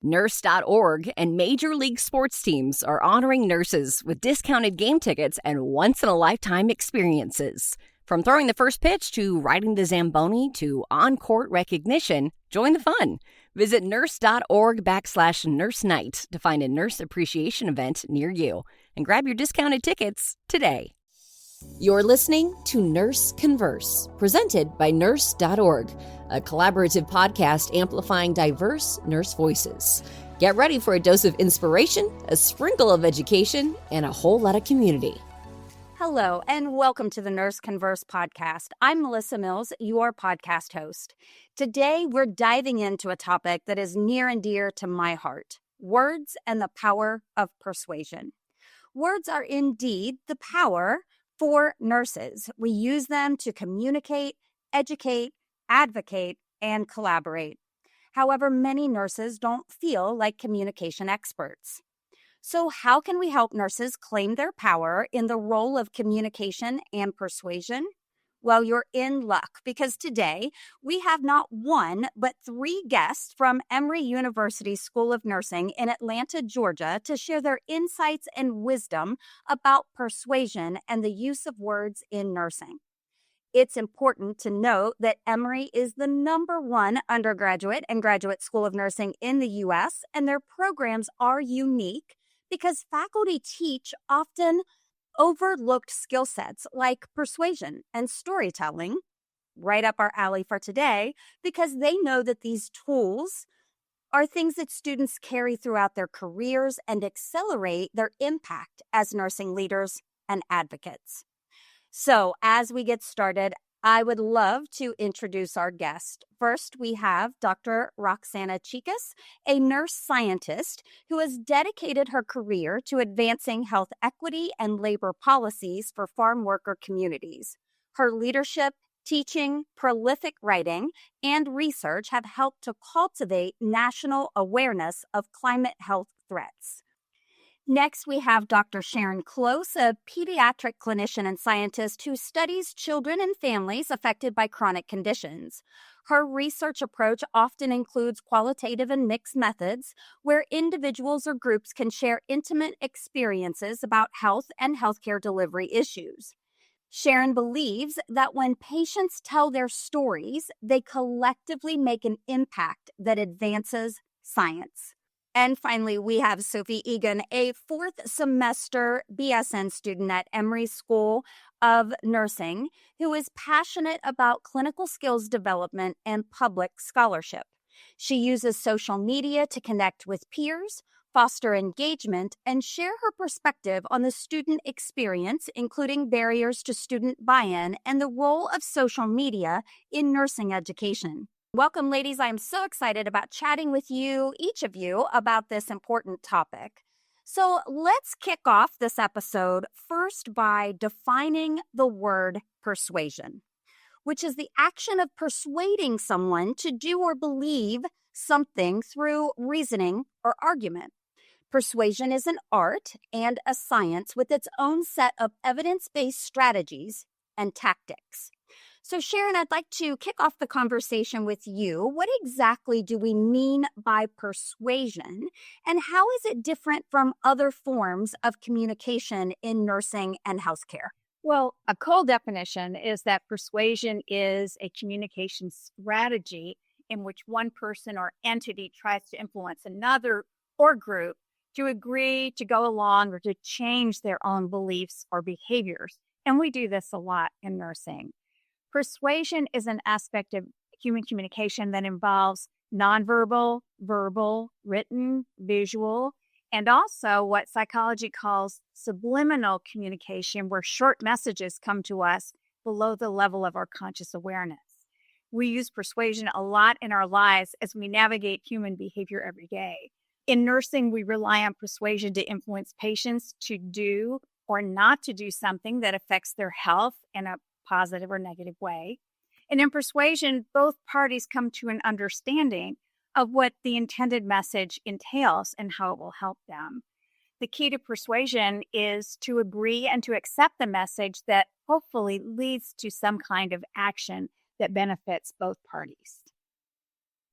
Nurse.org and Major League Sports teams are honoring nurses with discounted game tickets and once-in-a-lifetime experiences. From throwing the first pitch to riding the Zamboni to on-court recognition, join the fun. Visit nurse.org/nurse night to find a nurse appreciation event near you and grab your discounted tickets today. You're listening to Nurse Converse, presented by Nurse.org, a collaborative podcast amplifying diverse nurse voices. Get ready for a dose of inspiration, a sprinkle of education, and a whole lot of community. Hello, and welcome to the Nurse Converse podcast. I'm Melissa Mills, your podcast host. Today, we're diving into a topic that is near and dear to my heart: words and the power of persuasion. Words are indeed the power for nurses. We use them to communicate, educate, advocate, and collaborate. However, many nurses don't feel like communication experts. So how can we help nurses claim their power in the role of communication and persuasion? Well, you're in luck, because today we have not one, but three guests from Emory University School of Nursing in Atlanta, Georgia, to share their insights and wisdom about persuasion and the use of words in nursing. It's important to note that Emory is the #1 undergraduate and graduate school of nursing in the U.S., and their programs are unique because faculty teach often overlooked skill sets like persuasion and storytelling, right up our alley for today, because they know that these tools are things that students carry throughout their careers and accelerate their impact as nursing leaders and advocates. So as we get started, I would love to introduce our guest. First, we have Dr. Roxana Chicas, a nurse scientist who has dedicated her career to advancing health equity and labor policies for farm worker communities. Her leadership, teaching, prolific writing, and research have helped to cultivate national awareness of climate health threats. Next, we have Dr. Sharon Close, a pediatric clinician and scientist who studies children and families affected by chronic conditions. Her research approach often includes qualitative and mixed methods, where individuals or groups can share intimate experiences about health and healthcare delivery issues. Sharon believes that when patients tell their stories, they collectively make an impact that advances science. And finally, we have Sophie Egan, a fourth semester BSN student at Emory School of Nursing, who is passionate about clinical skills development and public scholarship. She uses social media to connect with peers, foster engagement, and share her perspective on the student experience, including barriers to student buy-in and the role of social media in nursing education. Welcome, ladies. I'm so excited about chatting with you, each of you, about this important topic. So let's kick off this episode first by defining the word persuasion, which is the action of persuading someone to do or believe something through reasoning or argument. Persuasion is an art and a science with its own set of evidence-based strategies and tactics. So Sharon, I'd like to kick off the conversation with you. What exactly do we mean by persuasion, and how is it different from other forms of communication in nursing and healthcare? Well, a cold definition is that persuasion is a communication strategy in which one person or entity tries to influence another or group to agree, to go along, or to change their own beliefs or behaviors. And we do this a lot in nursing. Persuasion is an aspect of human communication that involves nonverbal, verbal, written, visual, and also what psychology calls subliminal communication, where short messages come to us below the level of our conscious awareness. We use persuasion a lot in our lives as we navigate human behavior every day. In nursing, we rely on persuasion to influence patients to do or not to do something that affects their health in a positive or negative way. And in persuasion, both parties come to an understanding of what the intended message entails and how it will help them. The key to persuasion is to agree and to accept the message that hopefully leads to some kind of action that benefits both parties.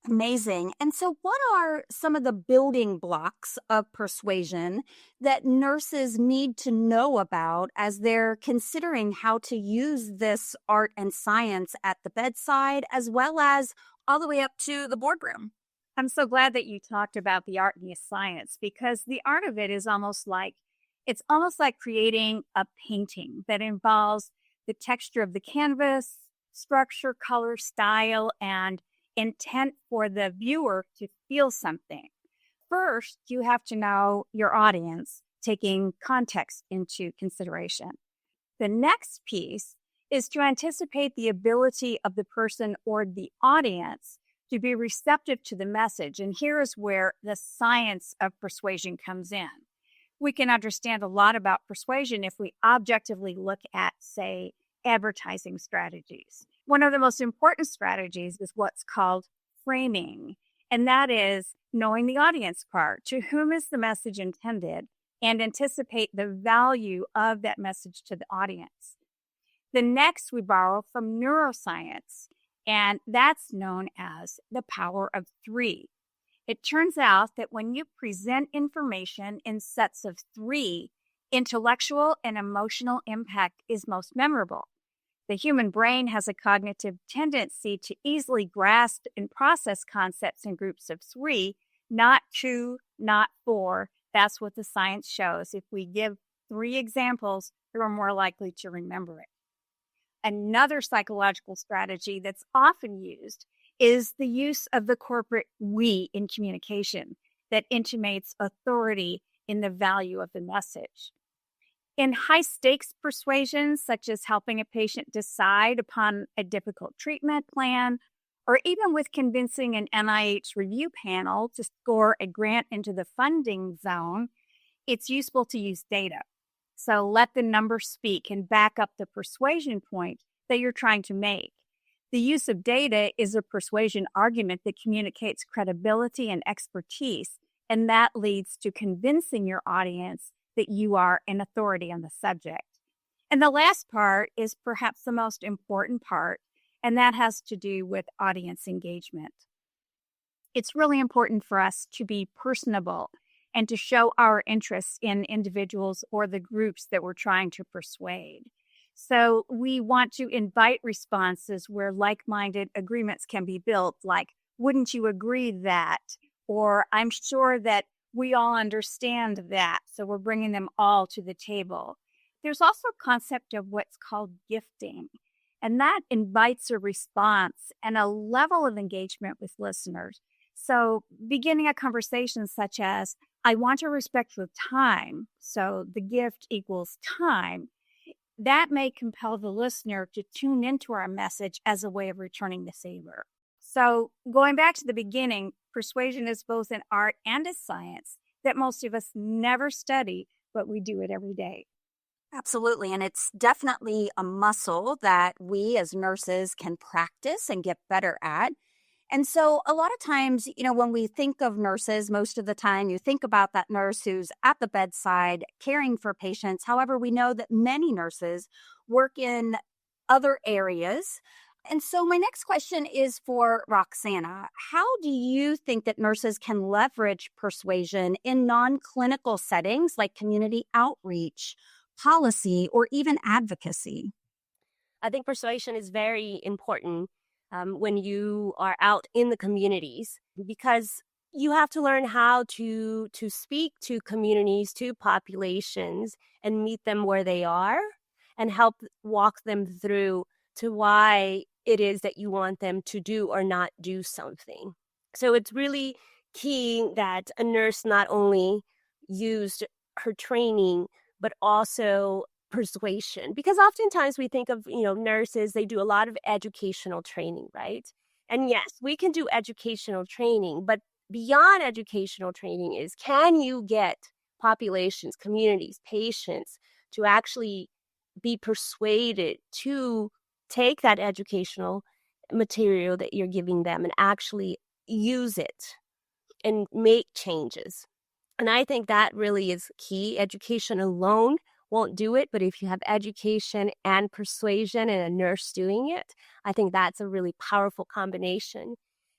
Amazing. And so, what are some of the building blocks of persuasion that nurses need to know about as they're considering how to use this art and science at the bedside, as well as all the way up to the boardroom? I'm so glad that you talked about the art and the science, because the art of it is it's almost like creating a painting that involves the texture of the canvas, structure, color, style, and intent for the viewer to feel something. First, you have to know your audience, taking context into consideration. The next piece is to anticipate the ability of the person or the audience to be receptive to the message. And here is where the science of persuasion comes in. We can understand a lot about persuasion if we objectively look at, say, advertising strategies. One of the most important strategies is what's called framing, and that is knowing the audience part. To whom is the message intended, and anticipate the value of that message to the audience. The next we borrow from neuroscience, and that's known as the power of three. It turns out that when you present information in sets of three, intellectual and emotional impact is most memorable. The human brain has a cognitive tendency to easily grasp and process concepts in groups of three, not two, not four. That's what the science shows. If we give three examples, we're more likely to remember it. Another psychological strategy that's often used is the use of the corporate we in communication that intimates authority in the value of the message. In high-stakes persuasions, such as helping a patient decide upon a difficult treatment plan, or even with convincing an NIH review panel to score a grant into the funding zone, it's useful to use data. So let the numbers speak and back up the persuasion point that you're trying to make. The use of data is a persuasion argument that communicates credibility and expertise, and that leads to convincing your audience that you are an authority on the subject. And the last part is perhaps the most important part, and that has to do with audience engagement. It's really important for us to be personable and to show our interest in individuals or the groups that we're trying to persuade. So we want to invite responses where like-minded agreements can be built, like, wouldn't you agree that? Or I'm sure that we all understand that. So we're bringing them all to the table. There's also a concept of what's called gifting, and that invites a response and a level of engagement with listeners. So beginning a conversation such as, I want to respect your time, so the gift equals time, that may compel the listener to tune into our message as a way of returning the favor. So going back to the beginning, persuasion is both an art and a science that most of us never study, but we do it every day. Absolutely. And it's definitely a muscle that we as nurses can practice and get better at. And so a lot of times, when we think of nurses, most of the time you think about that nurse who's at the bedside caring for patients. However, we know that many nurses work in other areas. And so my next question is for Roxana. How do you think that nurses can leverage persuasion in non-clinical settings like community outreach, policy, or even advocacy? I think persuasion is very important when you are out in the communities, because you have to learn how to speak to communities, to populations, and meet them where they are and help walk them through to why it is that you want them to do or not do something. So it's really key that a nurse not only used her training, but also persuasion, because oftentimes we think of, nurses, they do a lot of educational training, right? And yes, we can do educational training, but beyond educational training is, can you get populations, communities, patients to actually be persuaded to take that educational material that you're giving them and actually use it and make changes? And I think that really is key. Education alone won't do it, but if you have education and persuasion and a nurse doing it, I think that's a really powerful combination.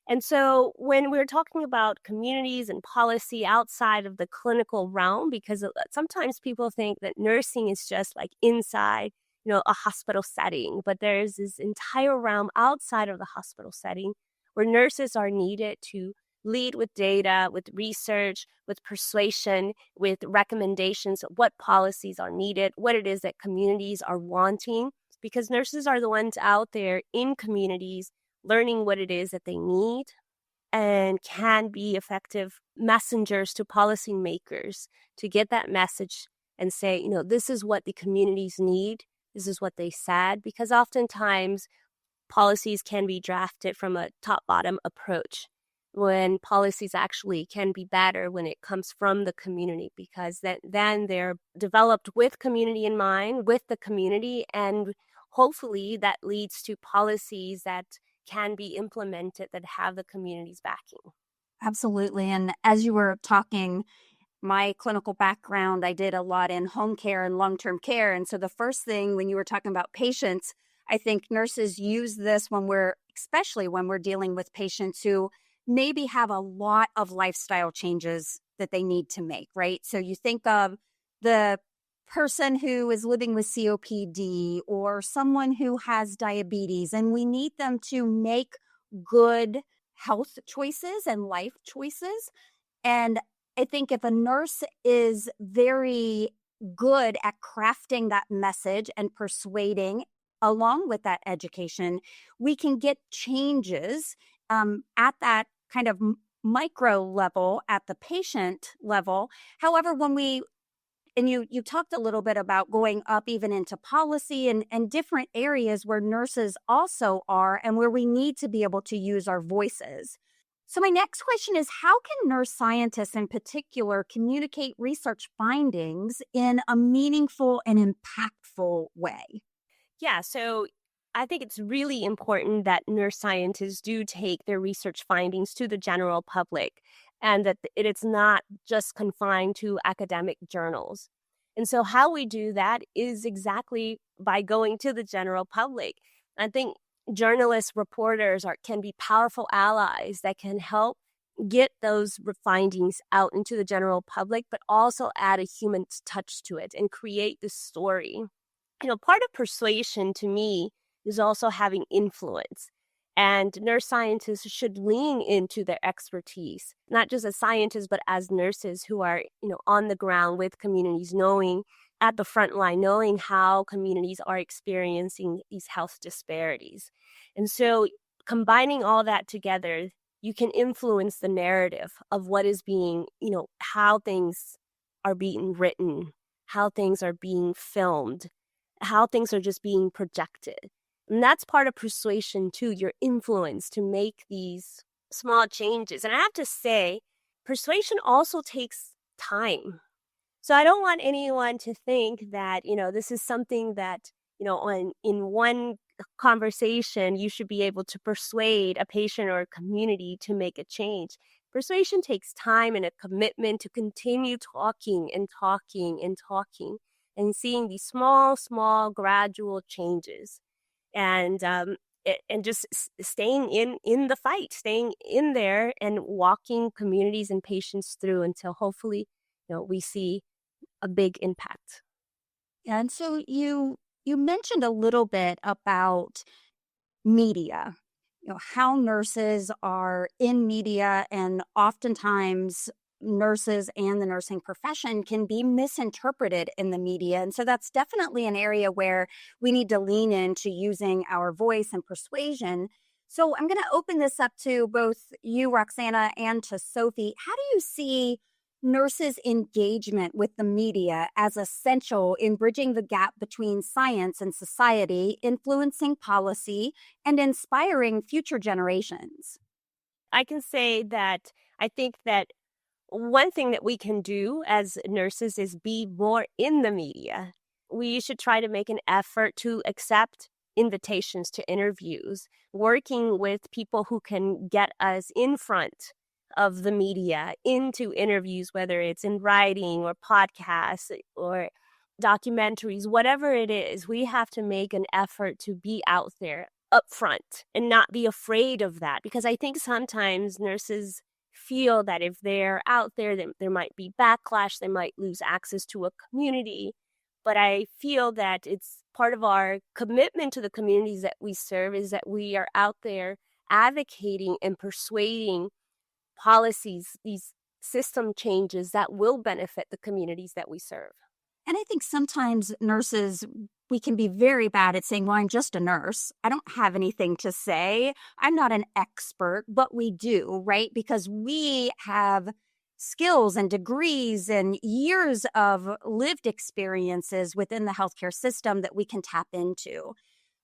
And so when we're talking about communities and policy outside of the clinical realm, because sometimes people think that nursing is just like inside, a hospital setting, but there's this entire realm outside of the hospital setting where nurses are needed to lead with data, with research, with persuasion, with recommendations of what policies are needed, what it is that communities are wanting, because nurses are the ones out there in communities learning what it is that they need and can be effective messengers to policymakers to get that message and say, this is what the communities need. This is what they said, because oftentimes policies can be drafted from a top-bottom approach when policies actually can be better when it comes from the community, because then they're developed with community in mind, with the community, and hopefully that leads to policies that can be implemented that have the community's backing. Absolutely. And as you were talking, my clinical background, I did a lot in home care and long-term care. And so the first thing when you were talking about patients, I think nurses use this especially when we're dealing with patients who maybe have a lot of lifestyle changes that they need to make, right? So you think of the person who is living with COPD or someone who has diabetes, and we need them to make good health choices and life choices. And I think if a nurse is very good at crafting that message and persuading along with that education, we can get changes at that kind of micro level, at the patient level. However, and you talked a little bit about going up even into policy and different areas where nurses also are and where we need to be able to use our voices. So my next question is, how can nurse scientists in particular communicate research findings in a meaningful and impactful way? Yeah, so I think it's really important that nurse scientists do take their research findings to the general public, and that it is not just confined to academic journals. And so how we do that is exactly by going to the general public. I think journalists, reporters can be powerful allies that can help get those findings out into the general public, but also add a human touch to it and create the story. Part of persuasion to me is also having influence. And nurse scientists should lean into their expertise, not just as scientists, but as nurses who are, on the ground with communities, knowing at the front line, knowing how communities are experiencing these health disparities. And so combining all that together, you can influence the narrative of what is being, how things are being written, how things are being filmed, how things are just being projected. And that's part of persuasion too, your influence to make these small changes. And I have to say, persuasion also takes time. So I don't want anyone to think that, this is something that, in one conversation, you should be able to persuade a patient or a community to make a change. Persuasion takes time and a commitment to continue talking and talking and talking and seeing these small, gradual changes. And just staying in the fight, staying in there and walking communities and patients through until hopefully, we see a big impact. And so you mentioned a little bit about media, how nurses are in media, and oftentimes nurses and the nursing profession can be misinterpreted in the media. And so that's definitely an area where we need to lean into using our voice and persuasion. So I'm going to open this up to both you, Roxana, and to Sophie. How do you see nurses' engagement with the media as essential in bridging the gap between science and society, influencing policy, and inspiring future generations? I can say that I think that one thing that we can do as nurses is be more in the media. We should try to make an effort to accept invitations to interviews, working with people who can get us in front of the media into interviews, whether it's in writing or podcasts or documentaries, whatever it is. We have to make an effort to be out there upfront and not be afraid of that. Because I think sometimes nurses feel that if they're out there, then there might be backlash, they might lose access to a community. But I feel that it's part of our commitment to the communities that we serve is that we are out there advocating and persuading policies, these system changes that will benefit the communities that we serve. And I think sometimes nurses, we can be very bad at saying, well, I'm just a nurse. I don't have anything to say. I'm not an expert, but we do, right? Because we have skills and degrees and years of lived experiences within the healthcare system that we can tap into.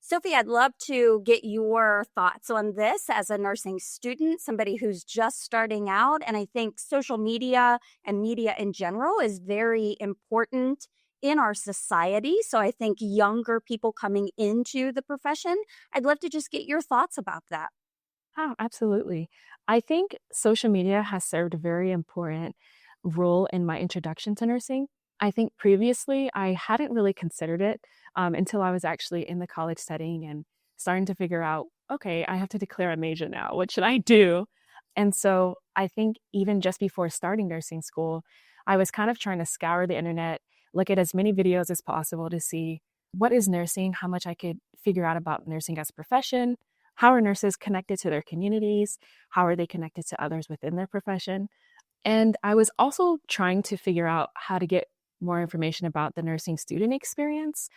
Sophie, I'd love to get your thoughts on this as a nursing student, somebody who's just starting out. And I think social media and media in general is very important in our society. So I think younger people coming into the profession, I'd love to just get your thoughts about that. Oh, absolutely. I think social media has served a very important role in my introduction to nursing. I think previously I hadn't really considered it until I was actually in the college setting and starting to figure out, okay, I have to declare a major now. What should I do? And so I think even just before starting nursing school, I was kind of trying to scour the internet, look at as many videos as possible to see what is nursing, how much I could figure out about nursing as a profession. How are nurses connected to their communities? How are they connected to others within their profession? And I was also trying to figure out how to get more information about the nursing student experience.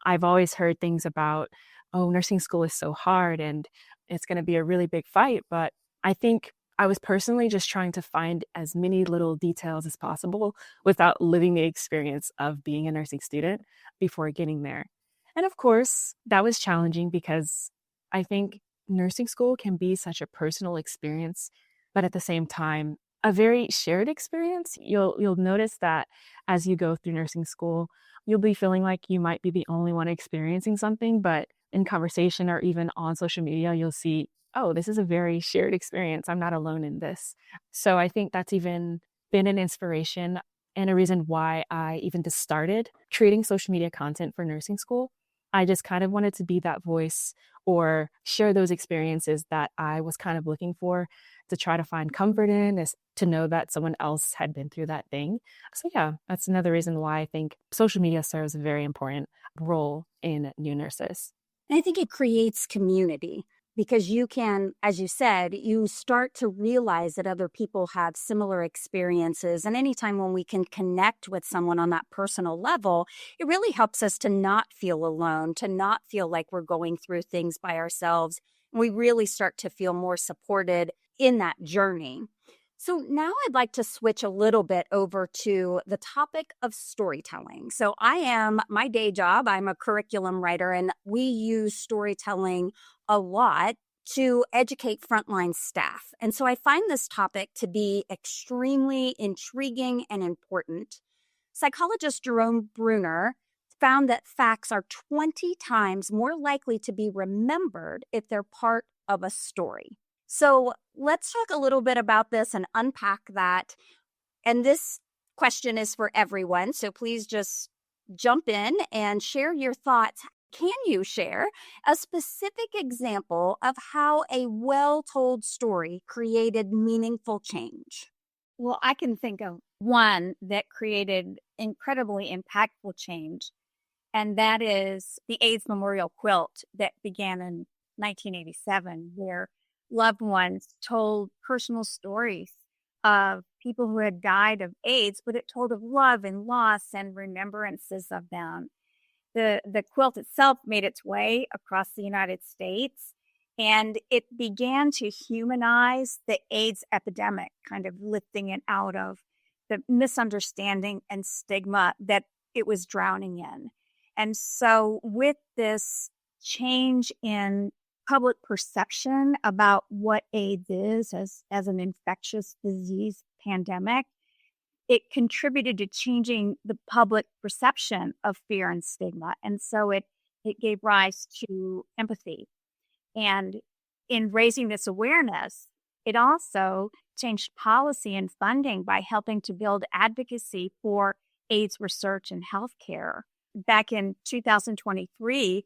I've always heard things about, oh, nursing school is so hard and it's going to be a really big fight. But I think I was personally just trying to find as many little details as possible without living the experience of being a nursing student before getting there. And of course, that was challenging because I think nursing school can be such a personal experience, but at the same time, a very shared experience. You'll notice that as you go through nursing school, you'll be feeling like you might be the only one experiencing something, but in conversation or even on social media, you'll see, oh, this is a very shared experience. I'm not alone in this. So I think that's even been an inspiration and a reason why I even just started creating social media content for nursing school. I just kind of wanted to be that voice or share those experiences that I was kind of looking for to try to find comfort in, is to know that someone else had been through that thing. So yeah, that's another reason why I think social media serves a very important role in new nurses. And I think it creates community because you can, as you said, you start to realize that other people have similar experiences. And anytime when we can connect with someone on that personal level, it really helps us to not feel alone, to not feel like we're going through things by ourselves. And we really start to feel more supported in that journey. So now I'd like to switch a little bit over to the topic of storytelling. So my day job, I'm a curriculum writer, and we use storytelling a lot to educate frontline staff. And so I find this topic to be extremely intriguing and important. Psychologist Jerome Bruner found that facts are 20 times more likely to be remembered if they're part of a story. So let's talk a little bit about this and unpack that. And this question is for everyone, so please just jump in and share your thoughts. Can you share a specific example of how a well-told story created meaningful change? Well, I can think of one that created incredibly impactful change, and that is the AIDS Memorial Quilt that began in 1987, where loved ones told personal stories of people who had died of AIDS, but it told of love and loss and remembrances of them. The quilt itself made its way across the United States, and it began to humanize the AIDS epidemic, kind of lifting it out of the misunderstanding and stigma that it was drowning in. And so with this change in public perception about what AIDS is as an infectious disease pandemic, it contributed to changing the public perception of fear and stigma. And so it gave rise to empathy. And in raising this awareness, it also changed policy and funding by helping to build advocacy for AIDS research and healthcare. Back in 2023,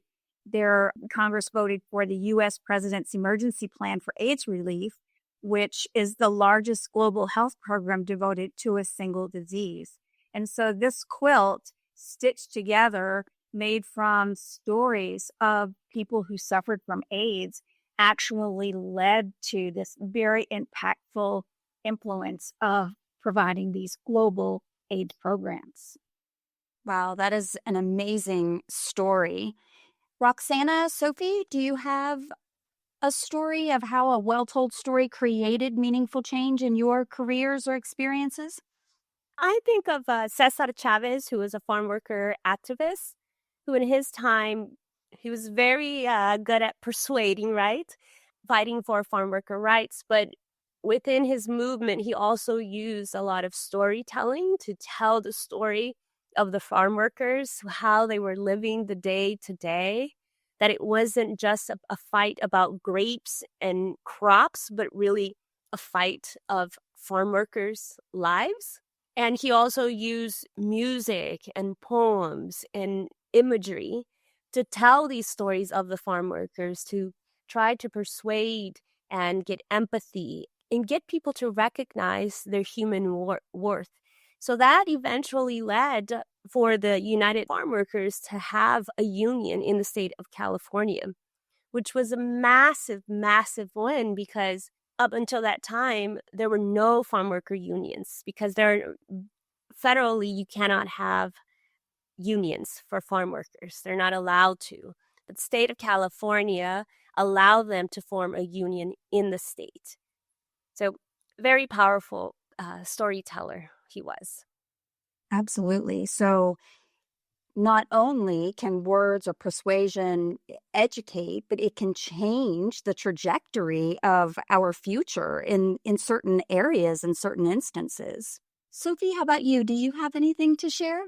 Congress voted for the U.S. President's Emergency Plan for AIDS Relief, which is the largest global health program devoted to a single disease. And so this quilt, stitched together, made from stories of people who suffered from AIDS, actually led to this very impactful influence of providing these global AIDS programs. Wow, that is an amazing story. Roxana, Sophie, do you have a story of how a well-told story created meaningful change in your careers or experiences? I think of Cesar Chavez, who was a farm worker activist, who in his time, he was very good at persuading, right? Fighting for farm worker rights. But within his movement, he also used a lot of storytelling to tell the story of the farm workers, how they were living the day to day, that it wasn't just a fight about grapes and crops, but really a fight of farm workers' lives. And he also used music and poems and imagery to tell these stories of the farm workers, to try to persuade and get empathy and get people to recognize their human worth. So that eventually led for the United Farm Workers to have a union in the state of California, which was a massive, massive win, because up until that time, there were no farm worker unions, because federally, you cannot have unions for farm workers. They're not allowed to. But the state of California allowed them to form a union in the state. So very powerful storyteller he was. Absolutely. So not only can words or persuasion educate, but it can change the trajectory of our future in certain areas and certain instances. Sophie, how about you? Do you have anything to share?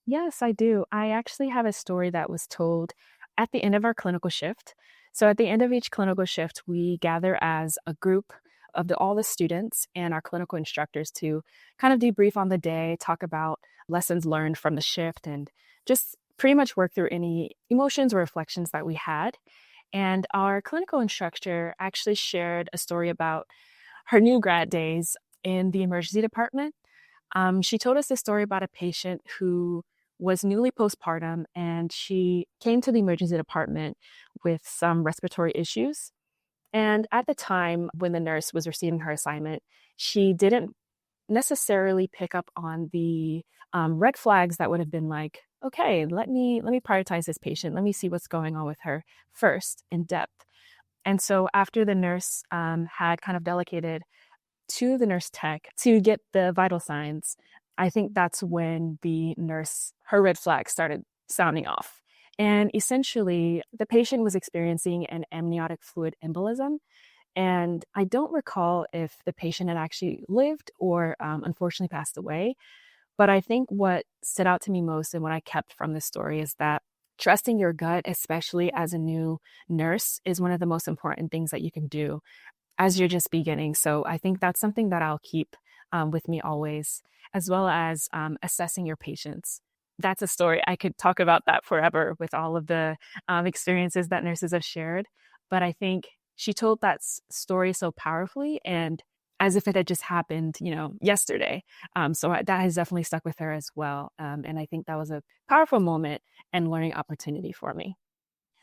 Yes, I do. I actually have a story that was told at the end of our clinical shift. So at the end of each clinical shift, we gather as a group of all the students and our clinical instructors to kind of debrief on the day, talk about lessons learned from the shift, and just pretty much work through any emotions or reflections that we had. And our clinical instructor actually shared a story about her new grad days in the emergency department. She told us a story about a patient who was newly postpartum, and she came to the emergency department with some respiratory issues. And at the time when the nurse was receiving her assignment, she didn't necessarily pick up on the red flags that would have been like, okay, let me prioritize this patient. Let me see what's going on with her first in depth. And so after the nurse had kind of delegated to the nurse tech to get the vital signs, I think that's when her red flag started sounding off. And essentially, the patient was experiencing an amniotic fluid embolism. And I don't recall if the patient had actually lived or unfortunately passed away. But I think what stood out to me most and what I kept from this story is that trusting your gut, especially as a new nurse, is one of the most important things that you can do as you're just beginning. So I think that's something that I'll keep with me always, as well as assessing your patients. That's a story. I could talk about that forever with all of the experiences that nurses have shared. But I think she told that story so powerfully and as if it had just happened, yesterday. So that has definitely stuck with her as well. And I think that was a powerful moment and learning opportunity for me.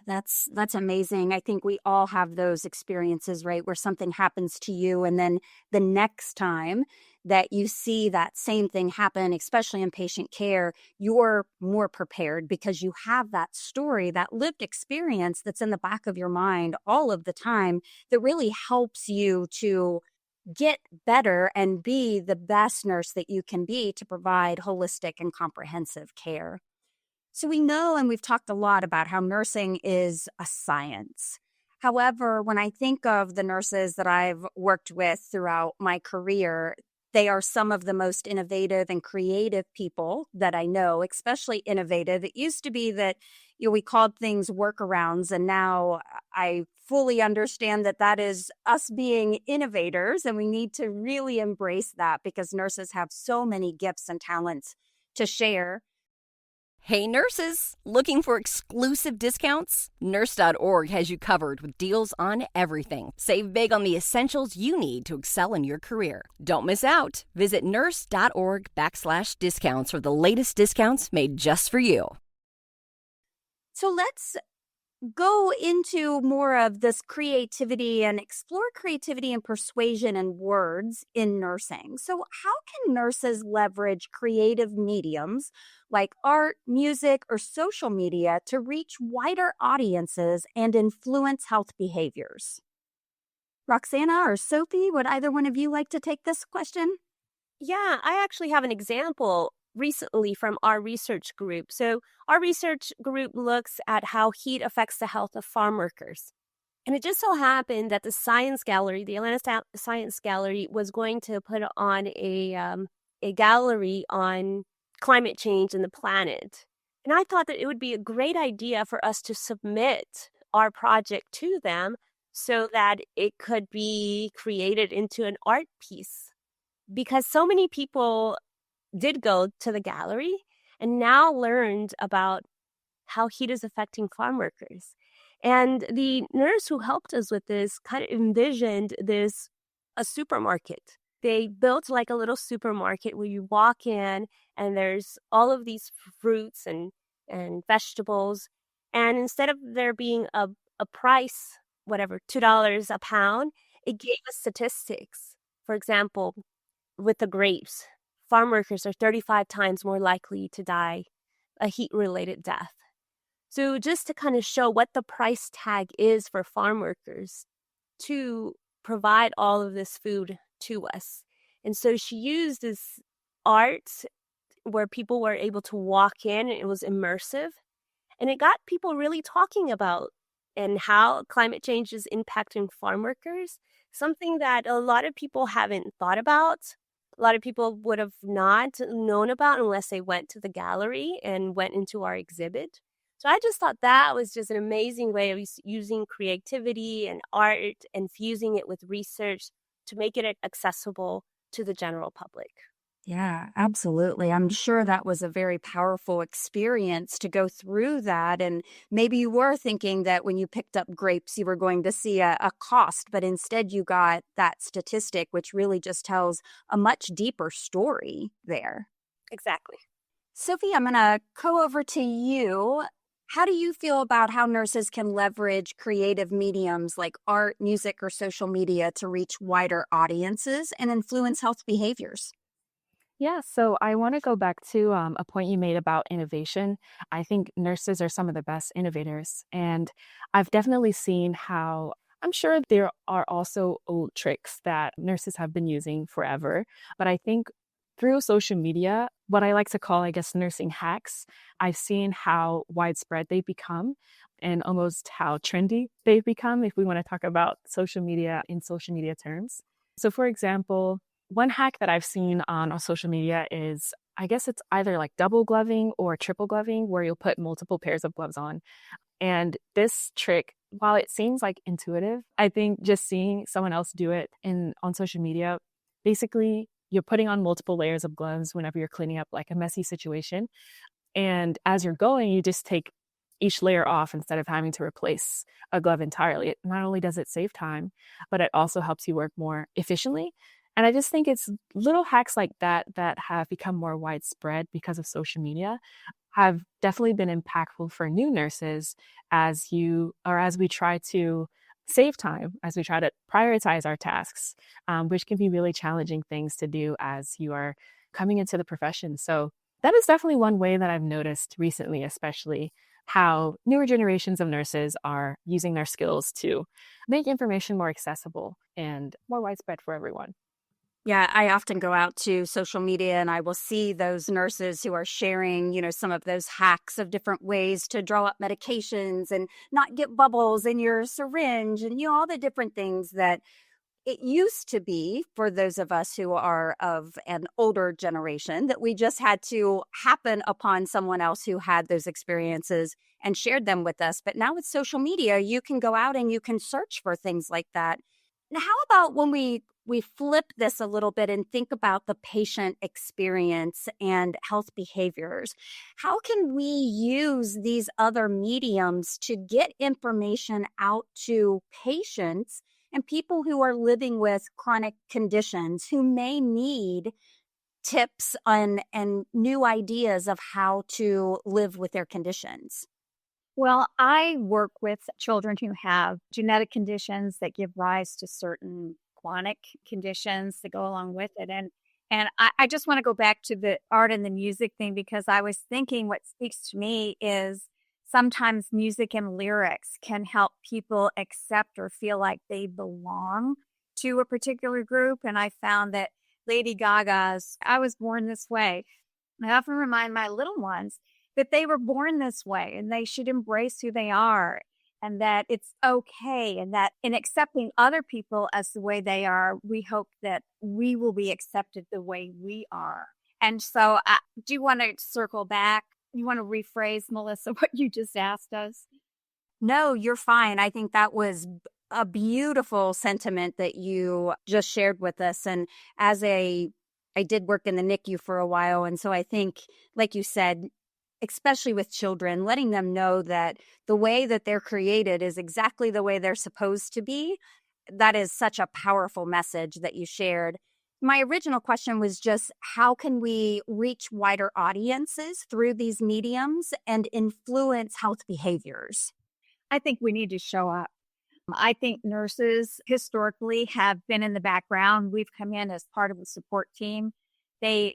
That's amazing. I think we all have those experiences, right, where something happens to you, and then the next time that you see that same thing happen, especially in patient care, you're more prepared because you have that story, that lived experience that's in the back of your mind all of the time that really helps you to get better and be the best nurse that you can be to provide holistic and comprehensive care. So we know, and we've talked a lot about how nursing is a science. However, when I think of the nurses that I've worked with throughout my career, they are some of the most innovative and creative people that I know, especially innovative. It used to be that we called things workarounds, and now I fully understand that that is us being innovators, and we need to really embrace that because nurses have so many gifts and talents to share. Hey nurses, looking for exclusive discounts? Nurse.org has you covered with deals on everything. Save big on the essentials you need to excel in your career. Don't miss out. Visit nurse.org/discounts for the latest discounts made just for you. So let's go into more of this creativity and explore creativity and persuasion and words in nursing. So, how can nurses leverage creative mediums like art, music, or social media to reach wider audiences and influence health behaviors? Roxana or Sophie, would either one of you like to take this question? Yeah, I actually have an example recently from our research group. So, our research group looks at how heat affects the health of farm workers. And it just so happened that the Science Gallery, the Atlanta Science Gallery, was going to put on a gallery on climate change and the planet. And I thought that it would be a great idea for us to submit our project to them so that it could be created into an art piece. Because so many people did go to the gallery and now learned about how heat is affecting farm workers. And the nurse who helped us with this kind of envisioned a supermarket. They built like a little supermarket where you walk in and there's all of these fruits and vegetables. And instead of there being a price, whatever, $2 a pound, it gave us statistics. For example, with the grapes, farm workers are 35 times more likely to die a heat-related death. So just to kind of show what the price tag is for farm workers to provide all of this food to us. And so she used this art where people were able to walk in and it was immersive. And it got people really talking about and how climate change is impacting farm workers, something that a lot of people haven't thought about. A lot of people would have not known about unless they went to the gallery and went into our exhibit. So I just thought that was just an amazing way of using creativity and art and fusing it with research to make it accessible to the general public. Yeah, absolutely. I'm sure that was a very powerful experience to go through that. And maybe you were thinking that when you picked up grapes, you were going to see a cost, but instead you got that statistic, which really just tells a much deeper story there. Exactly. Sophie, I'm going to go over to you. How do you feel about how nurses can leverage creative mediums like art, music, or social media to reach wider audiences and influence health behaviors? Yeah, so I want to go back to a point you made about innovation. I think nurses are some of the best innovators. And I've definitely seen how I'm sure there are also old tricks that nurses have been using forever. But I think through social media, what I like to call, I guess, nursing hacks, I've seen how widespread they've become and almost how trendy they've become, if we want to talk about social media in social media terms. So, for example, one hack that I've seen on social media is, I guess it's either like double gloving or triple gloving, where you'll put multiple pairs of gloves on. And this trick, while it seems like intuitive, I think just seeing someone else do it on social media, basically you're putting on multiple layers of gloves whenever you're cleaning up like a messy situation. And as you're going, you just take each layer off instead of having to replace a glove entirely. It not only does it save time, but it also helps you work more efficiently. And I just think it's little hacks like that that have become more widespread because of social media have definitely been impactful for new nurses as we try to save time, as we try to prioritize our tasks, which can be really challenging things to do as you are coming into the profession. So that is definitely one way that I've noticed recently, especially how newer generations of nurses are using their skills to make information more accessible and more widespread for everyone. Yeah, I often go out to social media and I will see those nurses who are sharing, some of those hacks of different ways to draw up medications and not get bubbles in your syringe and, all the different things that it used to be for those of us who are of an older generation that we just had to happen upon someone else who had those experiences and shared them with us. But now with social media, you can go out and you can search for things like that. Now, how about when we flip this a little bit and think about the patient experience and health behaviors? How can we use these other mediums to get information out to patients and people who are living with chronic conditions who may need tips on and new ideas of how to live with their conditions? Well, I work with children who have genetic conditions that give rise to certain chronic conditions that go along with it. And I just want to go back to the art and the music thing because I was thinking what speaks to me is sometimes music and lyrics can help people accept or feel like they belong to a particular group. And I found that Lady Gaga's I Was Born This Way, I often remind my little ones that they were born this way and they should embrace who they are and that it's okay. And that in accepting other people as the way they are, we hope that we will be accepted the way we are. And so I do want to circle back. You want to rephrase, Melissa, what you just asked us? No, you're fine. I think that was a beautiful sentiment that you just shared with us. And I did work in the NICU for a while. And so I think, like you said, especially with children, letting them know that the way that they're created is exactly the way they're supposed to be. That is such a powerful message that you shared. My original question was just how can we reach wider audiences through these mediums and influence health behaviors? I think we need to show up. I think nurses historically have been in the background. We've come in as part of the support team.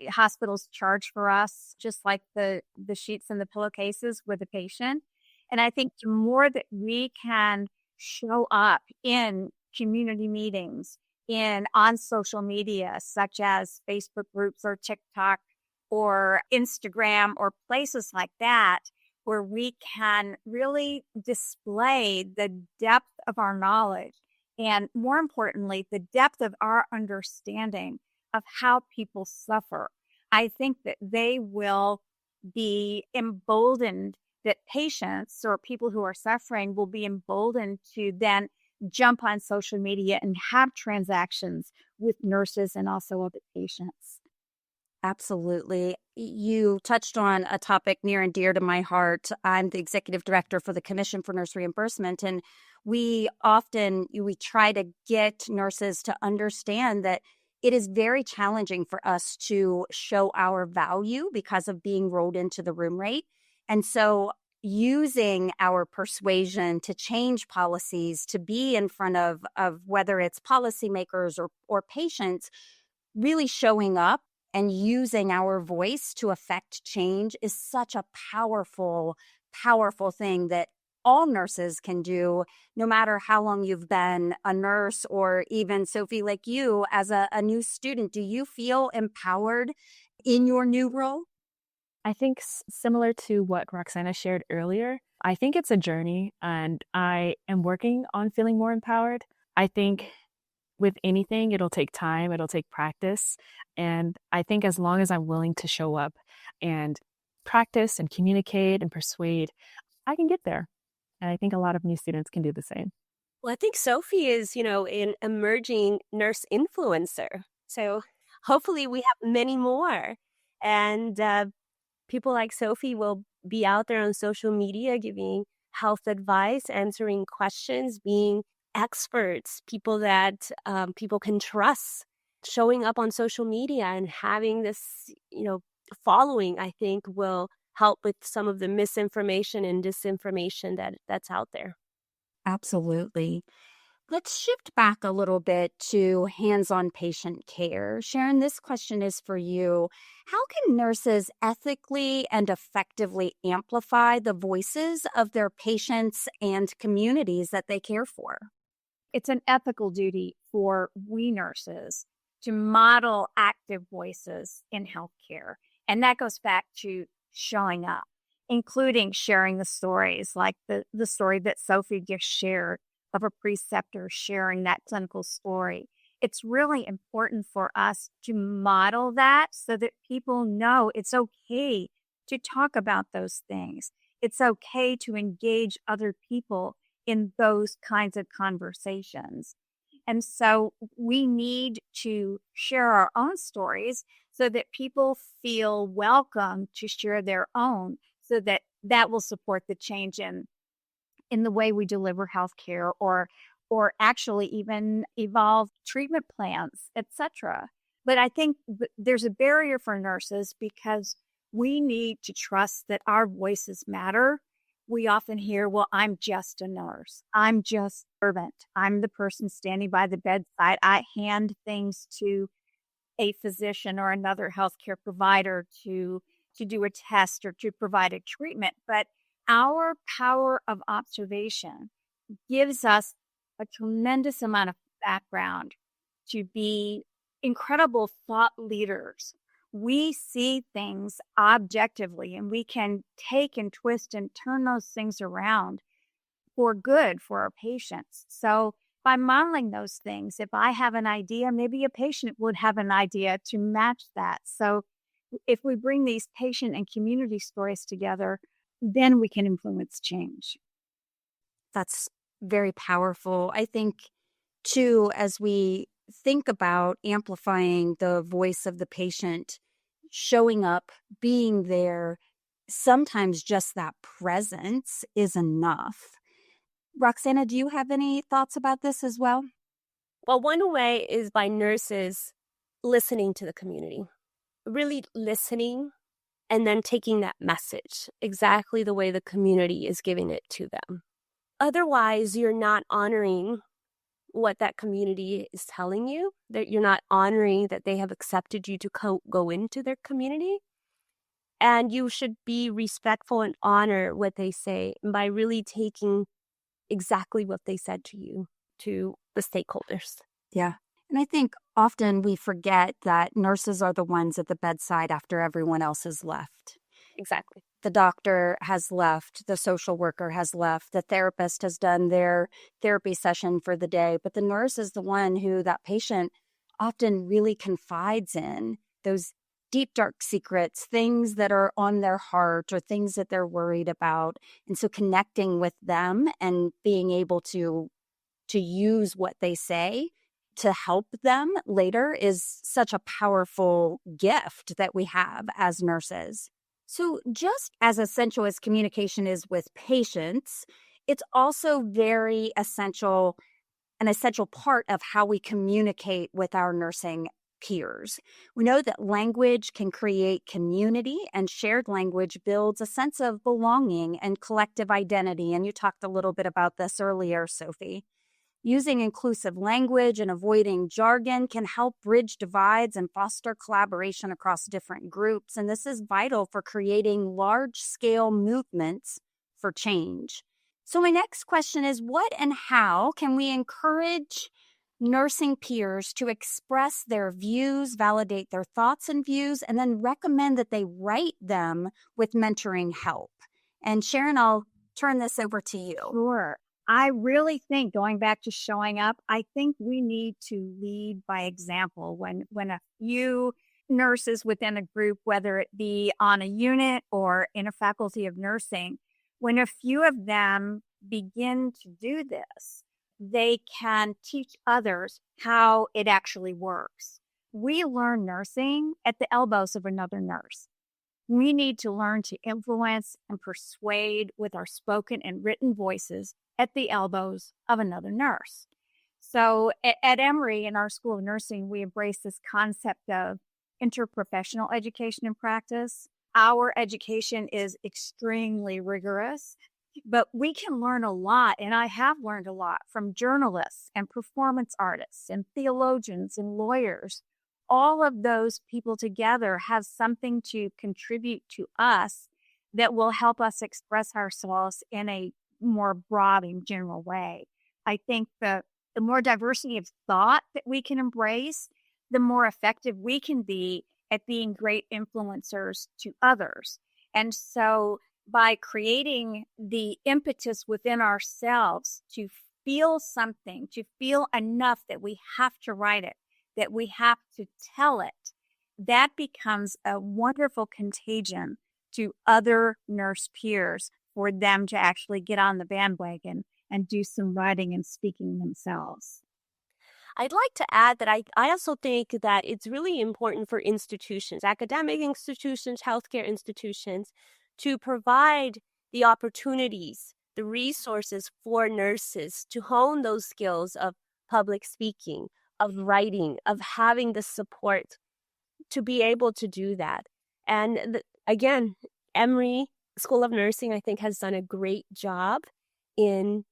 Hospitals charge for us, just like the sheets and the pillowcases with the patient. And I think the more that we can show up in community meetings, on social media, such as Facebook groups or TikTok or Instagram or places like that, where we can really display the depth of our knowledge and, more importantly, the depth of our understanding of how people suffer. I think that they will be emboldened, that patients or people who are suffering will be emboldened to then jump on social media and have transactions with nurses and also other patients. Absolutely. You touched on a topic near and dear to my heart. I'm the executive director for the Commission for Nurse Reimbursement, and we try to get nurses to understand that it is very challenging for us to show our value because of being rolled into the room rate. And so using our persuasion to change policies, to be in front of whether it's policymakers or patients, really showing up and using our voice to affect change is such a powerful, powerful thing that all nurses can do, no matter how long you've been a nurse, or even Sophie, like you, as a new student. Do you feel empowered in your new role? I think similar to what Roxana shared earlier, I think it's a journey and I am working on feeling more empowered. I think with anything, it'll take time, it'll take practice. And I think as long as I'm willing to show up and practice and communicate and persuade, I can get there. And I think a lot of new students can do the same. Well, I think Sophie is, an emerging nurse influencer. So hopefully we have many more. And people like Sophie will be out there on social media giving health advice, answering questions, being experts, people that people can trust, showing up on social media and having this, following, I think will help with some of the misinformation and disinformation that's out there. Absolutely. Let's shift back a little bit to hands-on patient care. Sharon, this question is for you. How can nurses ethically and effectively amplify the voices of their patients and communities that they care for? It's an ethical duty for we nurses to model active voices in healthcare. And that goes back to showing up, including sharing the stories, like the story that Sophie just shared of a preceptor sharing that clinical story. It's really important for us to model that so that people know it's okay to talk about those things. It's okay to engage other people in those kinds of conversations. And so we need to share our own stories so that people feel welcome to share their own, so that that will support the change in the way we deliver healthcare, or actually even evolve treatment plans, etc. But I think there's a barrier for nurses because we need to trust that our voices matter. We often hear, well, I'm just a nurse. I'm just a servant. I'm the person standing by the bedside. I hand things to a physician or another healthcare provider to do a test or to provide a treatment. But our power of observation gives us a tremendous amount of background to be incredible thought leaders. We see things objectively, and we can take and twist and turn those things around for good for our patients. So by modeling those things, if I have an idea, maybe a patient would have an idea to match that. So if we bring these patient and community stories together, then we can influence change. That's very powerful. I think, too, as we think about amplifying the voice of the patient, showing up, being there, sometimes just that presence is enough. Roxana, do you have any thoughts about this as well? Well, one way is by nurses listening to the community, really listening, and then taking that message exactly the way the community is giving it to them. Otherwise, you're not honoring what that community is telling you, that you're not honoring that they have accepted you to go into their community. And you should be respectful and honor what they say by really taking exactly what they said to you, to the stakeholders. Yeah. And I think often we forget that nurses are the ones at the bedside after everyone else has left. Exactly. The doctor has left, the social worker has left, the therapist has done their therapy session for the day, but the nurse is the one who that patient often really confides in, those deep, dark secrets, things that are on their heart or things that they're worried about. And so connecting with them and being able to use what they say to help them later is such a powerful gift that we have as nurses. So just as essential as communication is with patients, it's also very essential, an essential part of how we communicate with our nursing peers. We know that language can create community, and shared language builds a sense of belonging and collective identity. And you talked a little bit about this earlier, Sophie. Using inclusive language and avoiding jargon can help bridge divides and foster collaboration across different groups. And this is vital for creating large-scale movements for change. So my next question is, what and how can we encourage nursing peers to express their views, validate their thoughts and views, and then recommend that they write them with mentoring help? And Sharon, I'll turn this over to you. Sure. I really think, going back to showing up, I think we need to lead by example. When a few nurses within a group, whether it be on a unit or in a faculty of nursing, when a few of them begin to do this, they can teach others how it actually works. We learn nursing at the elbows of another nurse. We need to learn to influence and persuade with our spoken and written voices at the elbows of another nurse. So at Emory, in our School of Nursing, we embrace this concept of interprofessional education and practice. Our education is extremely rigorous, but we can learn a lot, and I have learned a lot from journalists and performance artists and theologians and lawyers. All of those people together have something to contribute to us that will help us express ourselves in a more broad and general way. I think the more diversity of thought that we can embrace, the more effective we can be at being great influencers to others. And so by creating the impetus within ourselves to feel something, to feel enough that we have to write it, that we have to tell it, that becomes a wonderful contagion to other nurse peers for them to actually get on the bandwagon and do some writing and speaking themselves. I'd like to add that I also think that it's really important for institutions, academic institutions, healthcare institutions, to provide the opportunities, the resources for nurses to hone those skills of public speaking, of writing, of having the support to be able to do that. And again, Emory School of Nursing, I think, has done a great job in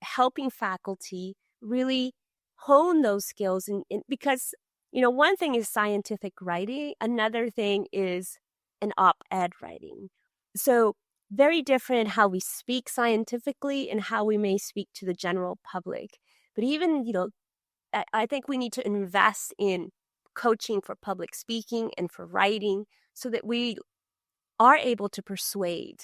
helping faculty really hone those skills. And because, one thing is scientific writing, another thing is an op-ed writing. So very different how we speak scientifically and how we may speak to the general public. But even, I think we need to invest in coaching for public speaking and for writing so that we are able to persuade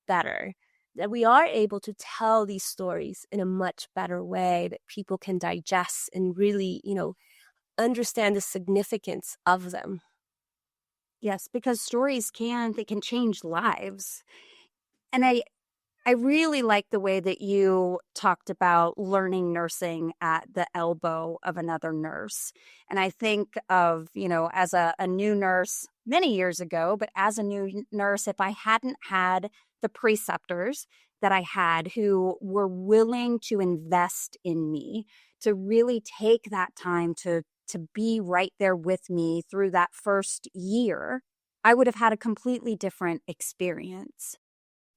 better, that we are able to tell these stories in a much better way that people can digest and really, understand the significance of them. Yes, because stories they can change lives. And I really like the way that you talked about learning nursing at the elbow of another nurse. And I think of, as a new nurse many years ago, but as a new nurse, if I hadn't had the preceptors that I had who were willing to invest in me, to really take that time to be right there with me through that first year, I would have had a completely different experience.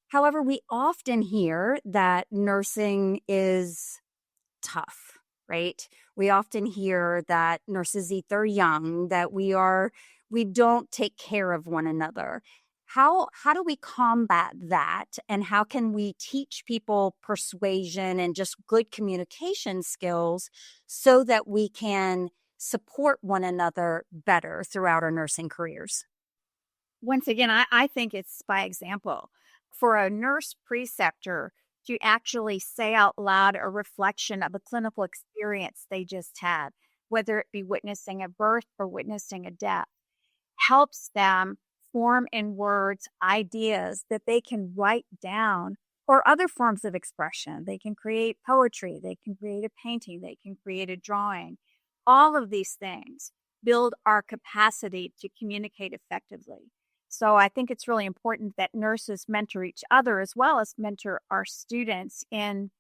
However, we often hear that nursing is tough, right? We often hear that nurses eat their young, that we don't take care of one another. How do we combat that? And how can we teach people persuasion and just good communication skills so that we can support one another better throughout our nursing careers? Once again, I think it's by example. For a nurse preceptor to actually say out loud a reflection of a clinical experience they just had, whether it be witnessing a birth or witnessing a death, helps them form in words ideas that they can write down, or other forms of expression. They can create poetry, they can create a painting, they can create a drawing. All of these things build our capacity to communicate effectively. So I think it's really important that nurses mentor each other as well as mentor our students in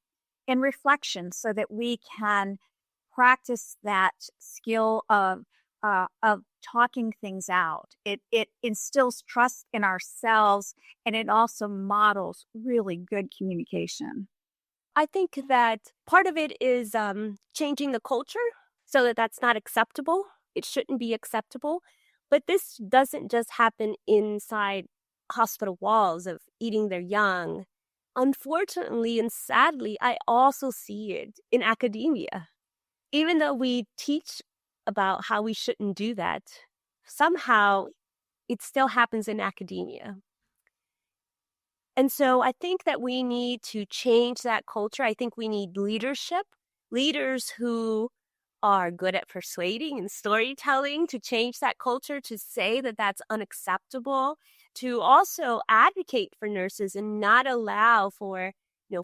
reflection so that we can practice that skill of talking things out. It instills trust in ourselves, and it also models really good communication. I think that part of it is changing the culture so that that's not acceptable. It shouldn't be acceptable. But this doesn't just happen inside hospital walls of eating their young. Unfortunately and sadly, I also see it in academia. Even though we teach about how we shouldn't do that, somehow it still happens in academia. And so I think that we need to change that culture. I think we need leadership, leaders who are good at persuading and storytelling to change that culture, to say that that's unacceptable, to also advocate for nurses and not allow for,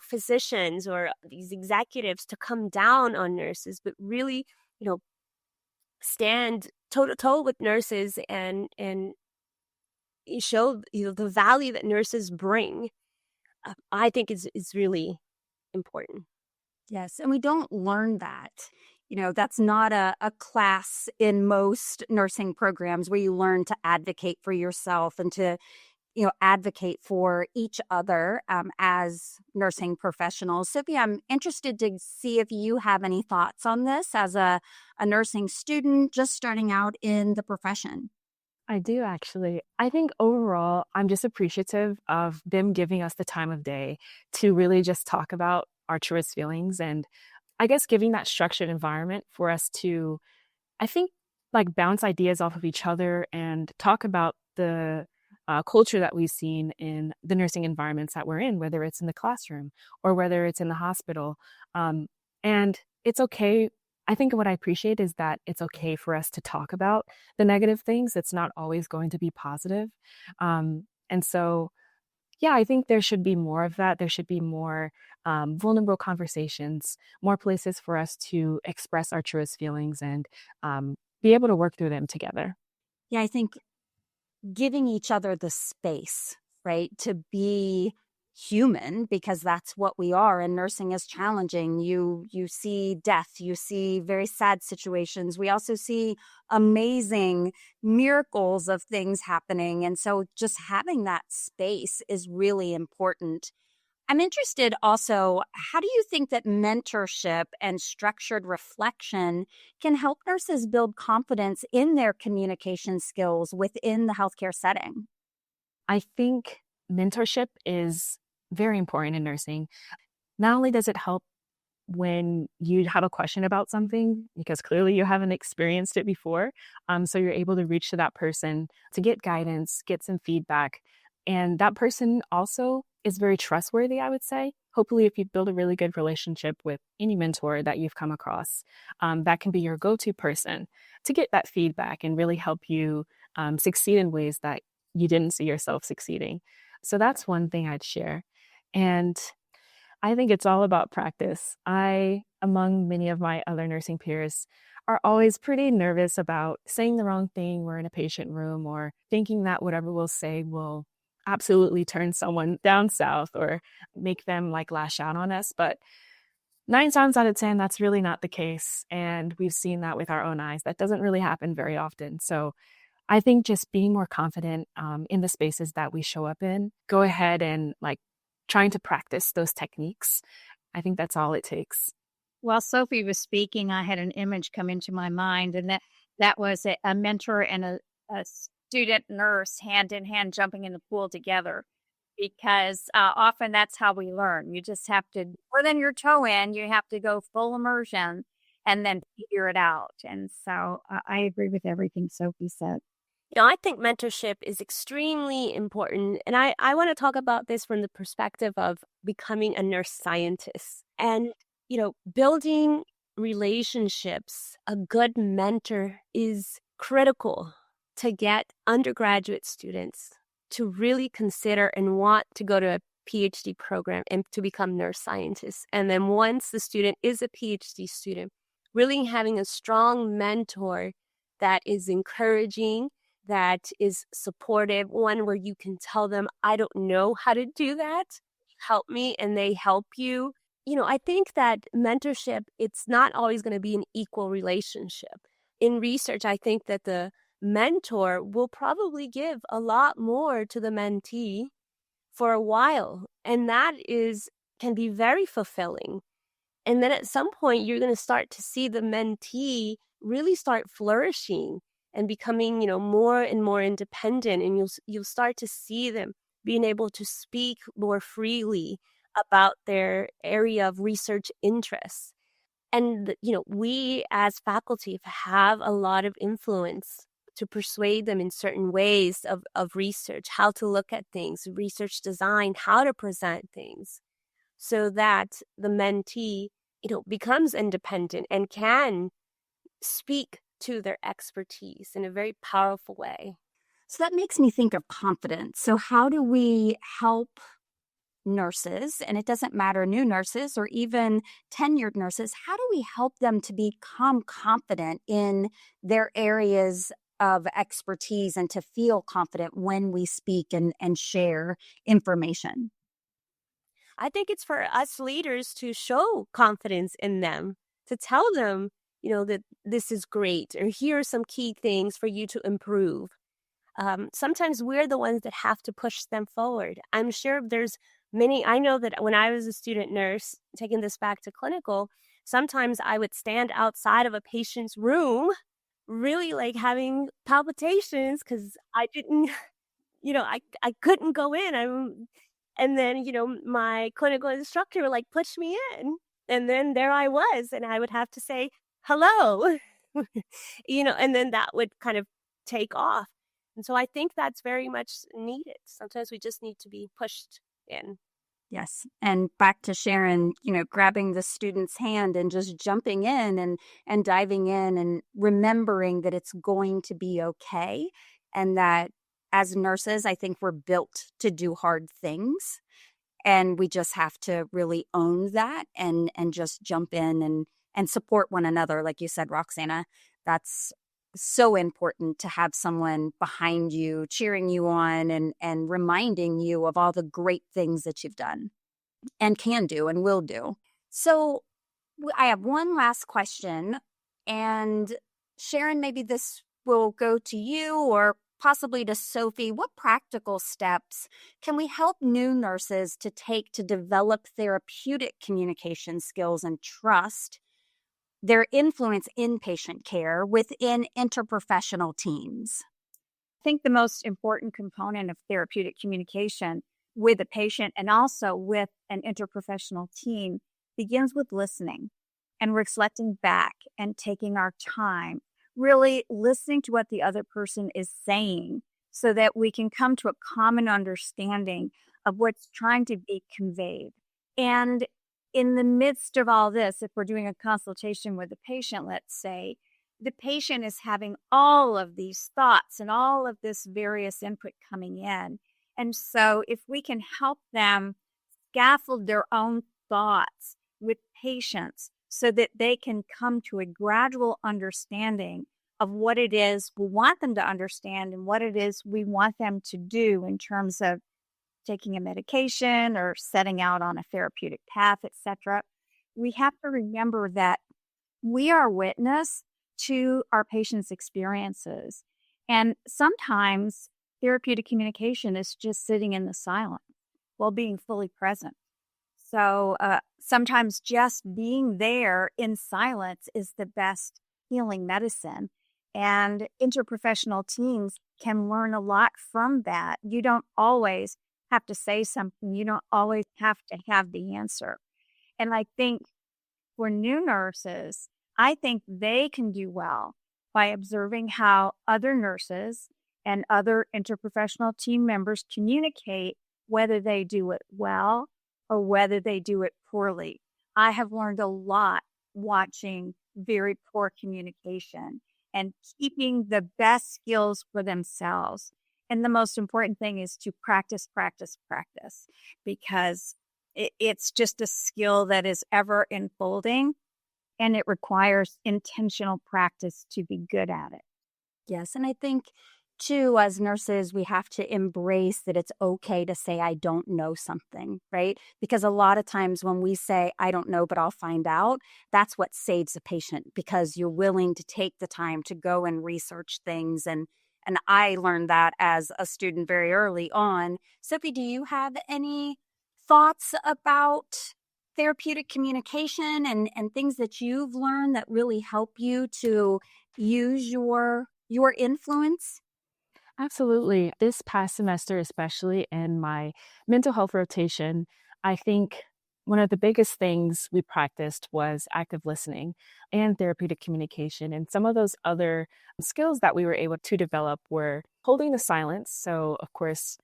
physicians or these executives to come down on nurses, but really, stand toe to toe with nurses and show, the value that nurses bring. I think is really important. Yes, and we don't learn that. That's not a class in most nursing programs where you learn to advocate for yourself and to, advocate for each other as nursing professionals. Sophia, I'm interested to see if you have any thoughts on this as a nursing student just starting out in the profession. I do actually. I think overall, I'm just appreciative of them giving us the time of day to really just talk about our truest feelings, and I guess giving that structured environment for us to, I think, like bounce ideas off of each other and talk about the culture that we've seen in the nursing environments that we're in, whether it's in the classroom or whether it's in the hospital. And it's okay. I think what I appreciate is that it's okay for us to talk about the negative things. It's not always going to be positive. And so Yeah, I think there should be more of that. There should be more vulnerable conversations, more places for us to express our truest feelings and be able to work through them together. Yeah, I think giving each other the space, right, to be human, because that's what we are, and nursing is challenging. You see death, you see very sad situations. We also see amazing miracles of things happening, and so just having that space is really important. I'm interested also, how do you think that mentorship and structured reflection can help nurses build confidence in their communication skills within the healthcare setting? I think mentorship is very important in nursing. Not only does it help when you have a question about something, because clearly you haven't experienced it before, so you're able to reach to that person to get guidance, get some feedback. And that person also is very trustworthy, I would say. Hopefully, if you build a really good relationship with any mentor that you've come across, that can be your go-to person to get that feedback and really help you succeed in ways that you didn't see yourself succeeding. So that's one thing I'd share. And I think it's all about practice. I, among many of my other nursing peers, are always pretty nervous about saying the wrong thing. We're in a patient room or thinking that whatever we'll say will absolutely turn someone down south or make them like lash out on us. But 9 times out of 10, that's really not the case. And we've seen that with our own eyes. That doesn't really happen very often. So I think just being more confident in the spaces that we show up in, go ahead and like trying to practice those techniques. I think that's all it takes. While Sophie was speaking, I had an image come into my mind, and that was a mentor and a student nurse hand in hand jumping in the pool together. Because often that's how we learn. You just have to, more than your toe in, you have to go full immersion and then figure it out. And so I agree with everything Sophie said. I think mentorship is extremely important. And I want to talk about this from the perspective of becoming a nurse scientist. And, building relationships, a good mentor is critical to get undergraduate students to really consider and want to go to a PhD program and to become nurse scientists. And then once the student is a PhD student, really having a strong mentor that is encouraging, that is supportive, one where you can tell them, I don't know how to do that, help me, and they help you. I think that mentorship, it's not always going to be an equal relationship. In research, I think that the mentor will probably give a lot more to the mentee for a while, and that can be very fulfilling. And then at some point, you're going to start to see the mentee really start flourishing and becoming, more and more independent. And you'll start to see them being able to speak more freely about their area of research interests. And, we as faculty have a lot of influence to persuade them in certain ways of research, how to look at things, research design, how to present things, so that the mentee, becomes independent and can speak to their expertise in a very powerful way. So that makes me think of confidence. So, how do we help nurses, and it doesn't matter, new nurses or even tenured nurses, how do we help them to become confident in their areas of expertise and to feel confident when we speak and share information? I think it's for us leaders to show confidence in them, to tell them, that this is great, or here are some key things for you to improve. Sometimes we're the ones that have to push them forward. I'm sure there's I know that when I was a student nurse, taking this back to clinical, sometimes I would stand outside of a patient's room, really like having palpitations because I didn't, I couldn't go in. And then, my clinical instructor would like push me in. And then there I was, and I would have to say, hello, and then that would kind of take off. And so I think that's very much needed. Sometimes we just need to be pushed in. Yes. And back to Sharon, grabbing the student's hand and just jumping in and diving in and remembering that it's going to be okay, and that as nurses, I think we're built to do hard things. And we just have to really own that and just jump in and support one another. Like you said, Roxana, that's so important to have someone behind you, cheering you on and reminding you of all the great things that you've done and can do and will do. So I have one last question. And Sharon, maybe this will go to you or possibly to Sophie. What practical steps can we help new nurses to take to develop therapeutic communication skills and trust their influence in patient care within interprofessional teams? I think the most important component of therapeutic communication with a patient and also with an interprofessional team begins with listening and reflecting back and taking our time, really listening to what the other person is saying so that we can come to a common understanding of what's trying to be conveyed. And in the midst of all this, if we're doing a consultation with a patient, let's say, the patient is having all of these thoughts and all of this various input coming in. And so if we can help them scaffold their own thoughts with patience so that they can come to a gradual understanding of what it is we want them to understand and what it is we want them to do in terms of taking a medication or setting out on a therapeutic path, etc. We have to remember that we are witness to our patients' experiences. And sometimes therapeutic communication is just sitting in the silence while being fully present. So sometimes just being there in silence is the best healing medicine. And interprofessional teams can learn a lot from that. You don't always have to say something. You don't always have to have the answer. And I think for new nurses, I think they can do well by observing how other nurses and other interprofessional team members communicate, whether they do it well or whether they do it poorly. I have learned a lot watching very poor communication and keeping the best skills for themselves. And the most important thing is to practice, practice, practice, because it's just a skill that is ever unfolding and it requires intentional practice to be good at it. Yes. And I think, too, as nurses, we have to embrace that it's okay to say, I don't know something, right? Because a lot of times when we say, I don't know, but I'll find out, that's what saves a patient because you're willing to take the time to go and research things. And I learned that as a student very early on. Sophie, do you have any thoughts about therapeutic communication and things that you've learned that really help you to use your influence? Absolutely. This past semester, especially in my mental health rotation, I think one of the biggest things we practiced was active listening and therapeutic communication. And some of those other skills that we were able to develop were holding the silence. So, of course,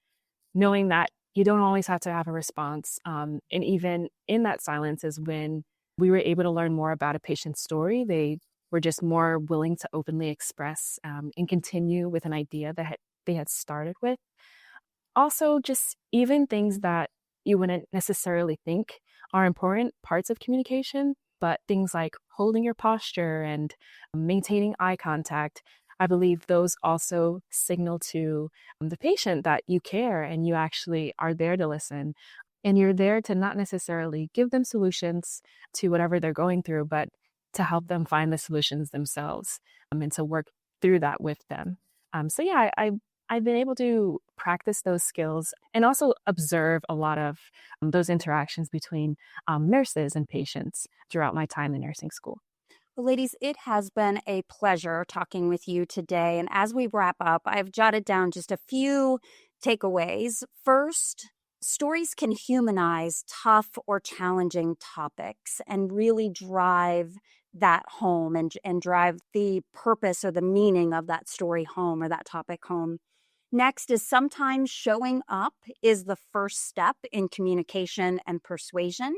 knowing that you don't always have to have a response. And even in that silence is when we were able to learn more about a patient's story. They were just more willing to openly express and continue with an idea that they had started with. Also, just even things that you wouldn't necessarily think are important parts of communication, but things like holding your posture and maintaining eye contact. I believe those also signal to the patient that you care and you actually are there to listen. And you're there to not necessarily give them solutions to whatever they're going through, but to help them find the solutions themselves and to work through that with them. So yeah, I've been able to practice those skills and also observe a lot of those interactions between nurses and patients throughout my time in nursing school. Well, ladies, it has been a pleasure talking with you today. And as we wrap up, I've jotted down just a few takeaways. First, stories can humanize tough or challenging topics and really drive that home and drive the purpose or the meaning of that story home or that topic home. Next is sometimes showing up is the first step in communication and persuasion.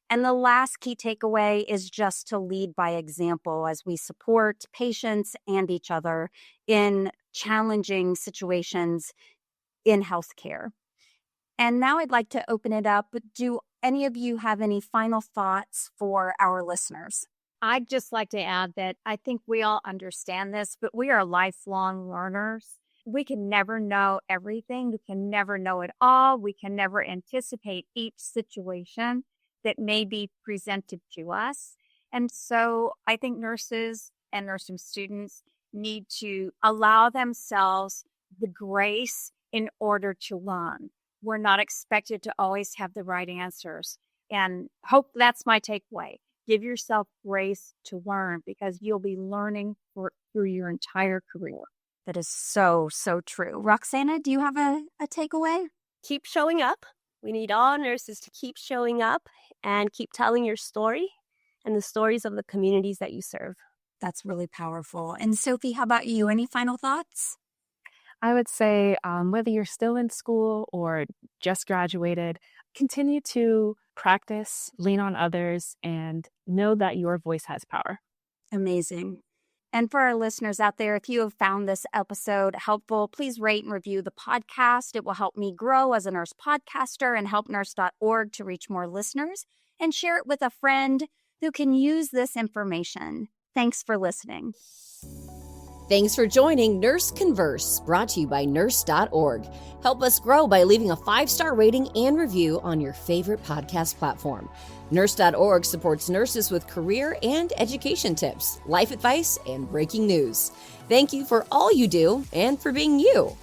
And the last key takeaway is just to lead by example as we support patients and each other in challenging situations in healthcare. And now I'd like to open it up. Do any of you have any final thoughts for our listeners? I'd just like to add that I think we all understand this, but we are lifelong learners. We can never know everything. We can never know it all. We can never anticipate each situation that may be presented to us. And so I think nurses and nursing students need to allow themselves the grace in order to learn. We're not expected to always have the right answers. And hope that's my takeaway. Give yourself grace to learn because you'll be learning through your entire career. That is so, so true. Roxana, do you have a takeaway? Keep showing up. We need all nurses to keep showing up and keep telling your story and the stories of the communities that you serve. That's really powerful. And Sophie, how about you? Any final thoughts? I would say whether you're still in school or just graduated, continue to practice, lean on others, and know that your voice has power. Amazing. And for our listeners out there, if you have found this episode helpful, please rate and review the podcast. It will help me grow as a nurse podcaster and help Nurse.org to reach more listeners, and share it with a friend who can use this information. Thanks for listening. Thanks for joining Nurse Converse, brought to you by Nurse.org. Help us grow by leaving a 5-star rating and review on your favorite podcast platform. Nurse.org supports nurses with career and education tips, life advice, and breaking news. Thank you for all you do and for being you.